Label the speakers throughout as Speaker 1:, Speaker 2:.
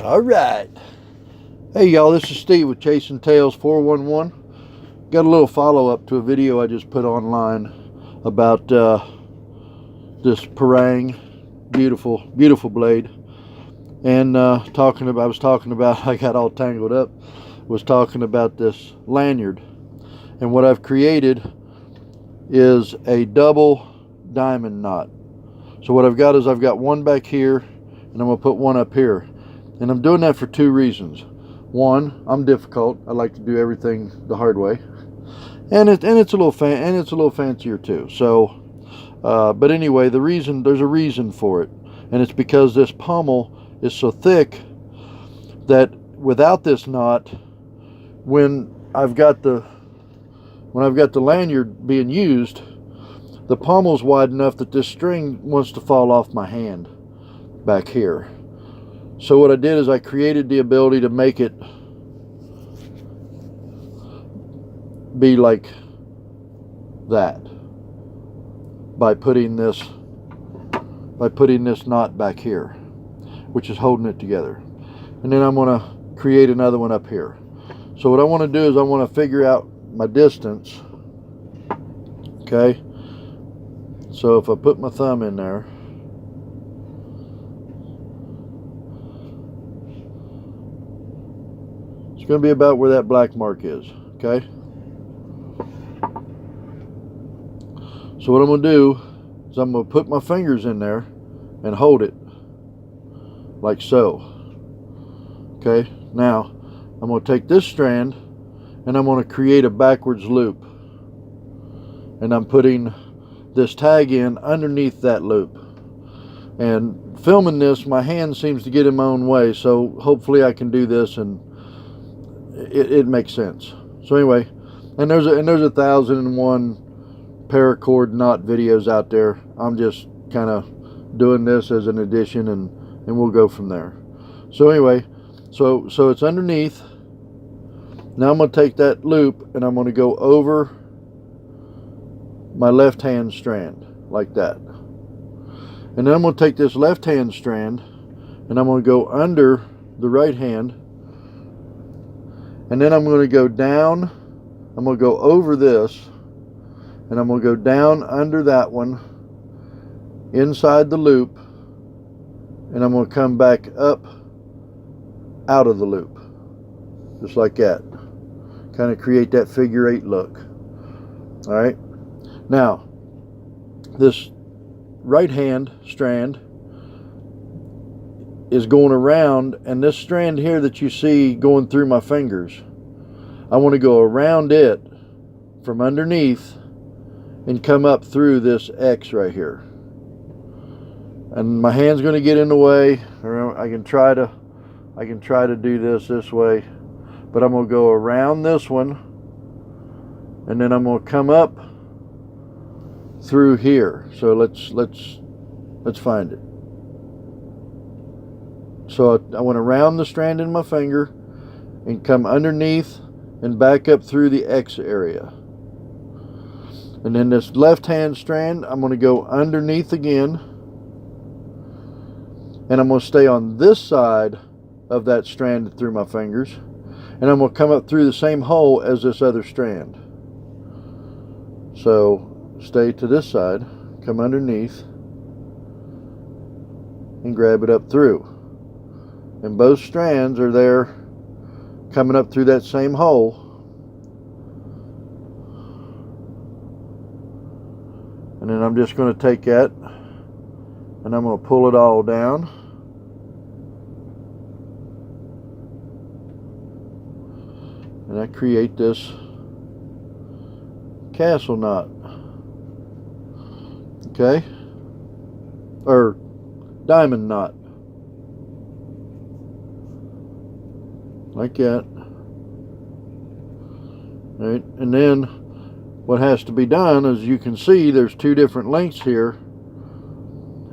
Speaker 1: All right. Hey y'all, this is Steve with Chasing Tails 411. Got a little follow-up to a video I just put online about this parang, beautiful blade. And I was talking about, I got all tangled up, was talking about this lanyard. And what I've created is a double diamond knot. So what I've got is I've got one back here, and I'm gonna put one up here. And I'm doing that for two reasons. One, I'm difficult. I like to do everything the hard way, and it's a little fancier too. So, but anyway, there's a reason for it, and it's because this pommel is so thick that without this knot, when I've got the lanyard being used, the pommel's wide enough that this string wants to fall off my hand back here. So what I did is I created the ability to make it be like that by putting this knot back here, which is holding it together. And then I'm going to create another one up here. So what I want to do is I want to figure out my distance. Okay, so if I put my thumb in there, it's going to be about where that black mark is. Okay, so what I'm going to do is I'm going to put my fingers in there and hold it like so. Okay, now I'm going to take this strand and I'm going to create a backwards loop, and I'm putting this tag in underneath that loop. And filming this, my hand seems to get in my own way, so hopefully I can do this and it makes sense. So anyway, and there's 1,001 paracord knot videos out there. I'm just kind of doing this as an addition, and we'll go from there. So anyway, so it's underneath. Now I'm going to take that loop and I'm going to go over my left hand strand like that. And then I'm going to take this left hand strand and I'm going to go under the right hand. And then I'm going to go down, I'm going to go over this, and I'm going to go down under that one, inside the loop, and I'm going to come back up out of the loop, just like that. Kind of create that figure 8 look. All right. Now, this right hand strand is going around, and this strand here that you see going through my fingers, I want to go around it from underneath and come up through this X right here. And my hand's going to get in the way, or I can try to do this way, but I'm going to go around this one, and then I'm going to come up through here. So let's find it. So I went around the strand in my finger and come underneath and back up through the X area. And then this left hand strand, I'm going to go underneath again, and I'm going to stay on this side of that strand through my fingers, and I'm going to come up through the same hole as this other strand. So stay to this side, come underneath, and grab it up through. And both strands are there coming up through that same hole. And then I'm just going to take that and I'm going to pull it all down. And I create this castle knot. Okay? Or diamond knot. Like that. All right, and then what has to be done, as you can see, there's two different lengths here,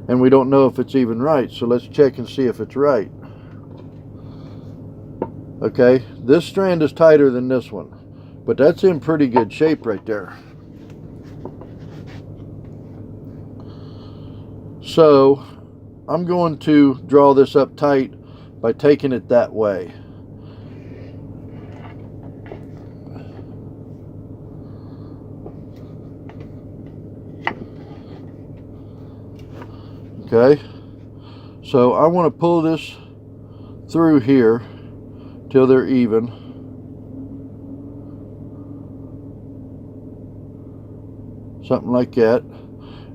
Speaker 1: and we don't know if it's even right, so let's check and see if it's right. Okay, this strand is tighter than this one, but that's in pretty good shape right there. So I'm going to draw this up tight by taking it that way. Okay, so I want to pull this through here till they're even. Something like that.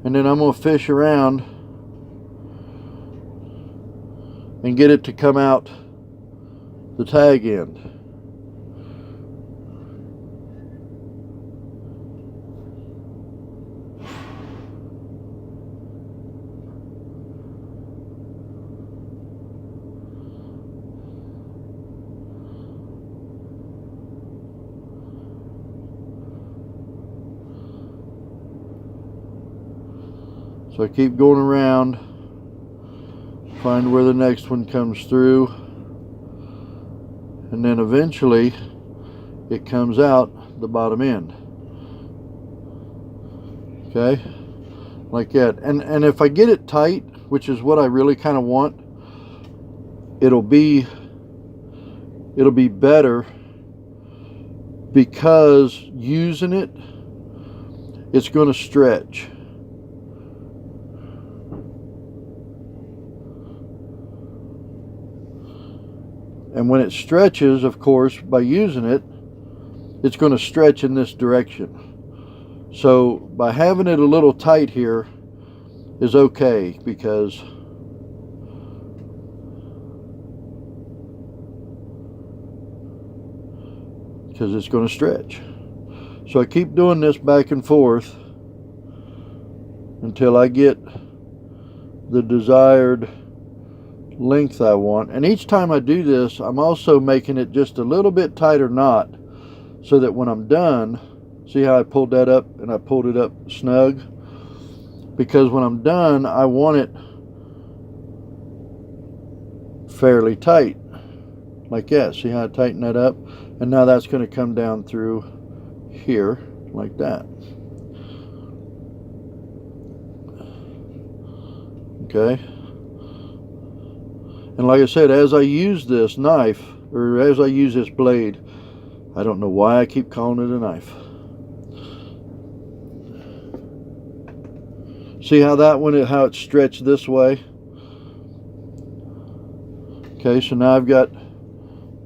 Speaker 1: And then I'm going to fish around and get it to come out the tag end. So I keep going around, find where the next one comes through, and then eventually it comes out the bottom end. Okay, like that. And if I get it tight, which is what I really kind of want, it'll be better, because using it, it's going to stretch. And when it stretches, of course, by using it, it's going to stretch in this direction. So by having it a little tight here is okay, because it's going to stretch. So I keep doing this back and forth until I get the desired length I want. And each time I do this, I'm also making it just a little bit tighter knot, so that when I'm done, see how I pulled that up and I pulled it up snug? Because when I'm done, I want it fairly tight, like that. See how I tighten that up? And now that's going to come down through here like that. Okay. And like I said, as I use this knife, or as I use this blade, I don't know why I keep calling it a knife. See how that one, how it stretched this way? Okay, so now I've got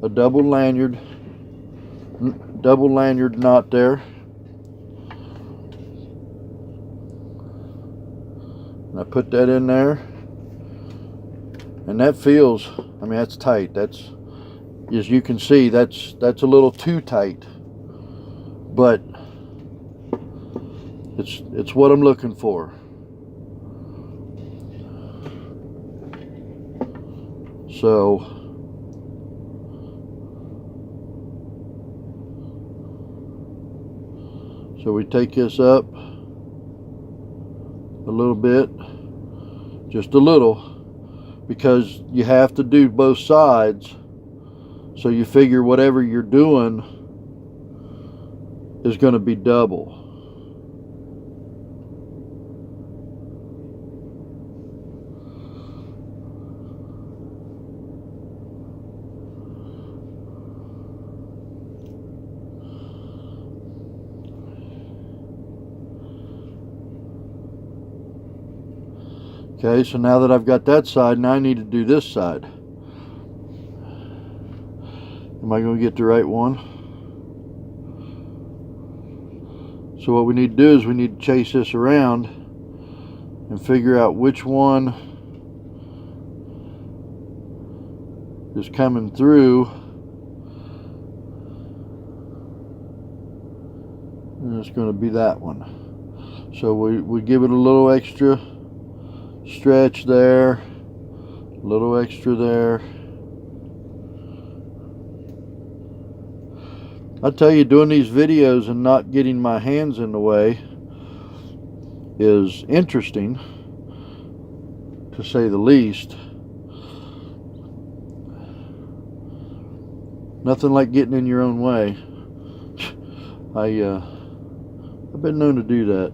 Speaker 1: a double lanyard knot there. And I put that in there. And that feels, I mean, that's tight. That's, as you can see, that's a little too tight. But it's what I'm looking for. So we take this up a little bit, just a little, because you have to do both sides. So you figure whatever you're doing is going to be double. Okay, so now that I've got that side, now I need to do this side. Am I going to get the right one? So what we need to do is we need to chase this around and figure out which one is coming through. And it's going to be that one. So we give it a little extra stretch there, a little extra there. I tell you, doing these videos and not getting my hands in the way is interesting, to say the least. Nothing like getting in your own way. I've been known to do that.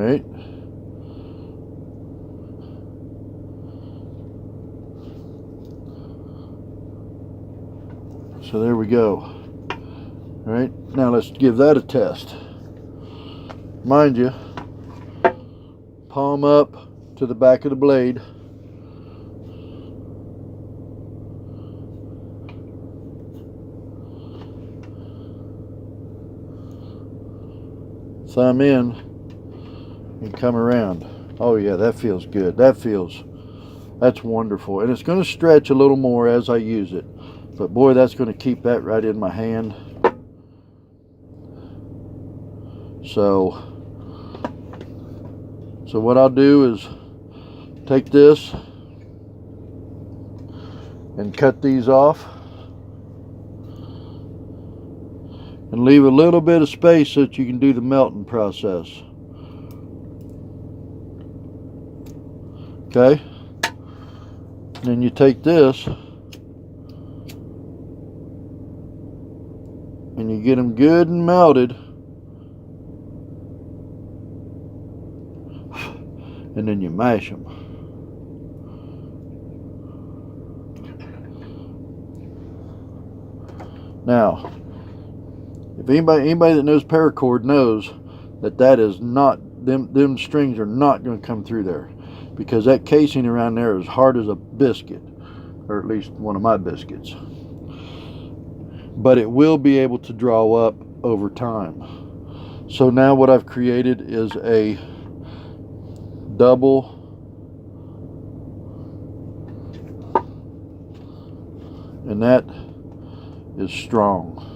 Speaker 1: right? So there we go. All right, now let's give that a test. Mind you, palm up to the back of the blade. Thumb in and come around. Oh yeah, that feels good. That's wonderful. And it's going to stretch a little more as I use it. But boy, that's going to keep that right in my hand. So what I'll do is take this and cut these off. And leave a little bit of space so that you can do the melting process. Okay? Then you take this and you get them good and melted. And then you mash them. Now, if anybody that knows paracord knows that is not, them strings are not going to come through there, because that casing around there is hard as a biscuit, or at least one of my biscuits. But it will be able to draw up over time. So now what I've created is a double and that is strong.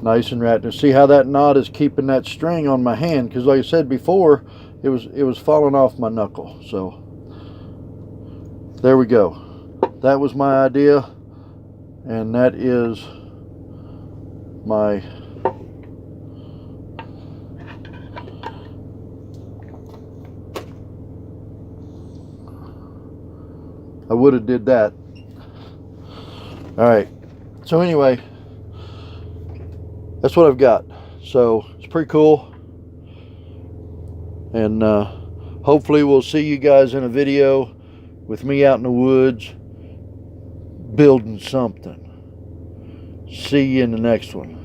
Speaker 1: Nice and right. Now see how that knot is keeping that string on my hand, because like I said before, it was falling off my knuckle. So there we go. That was my idea, and that is my I would have did that. All right, so anyway, that's what I've got. So it's pretty cool, and hopefully we'll see you guys in a video with me out in the woods building something. See you in the next one.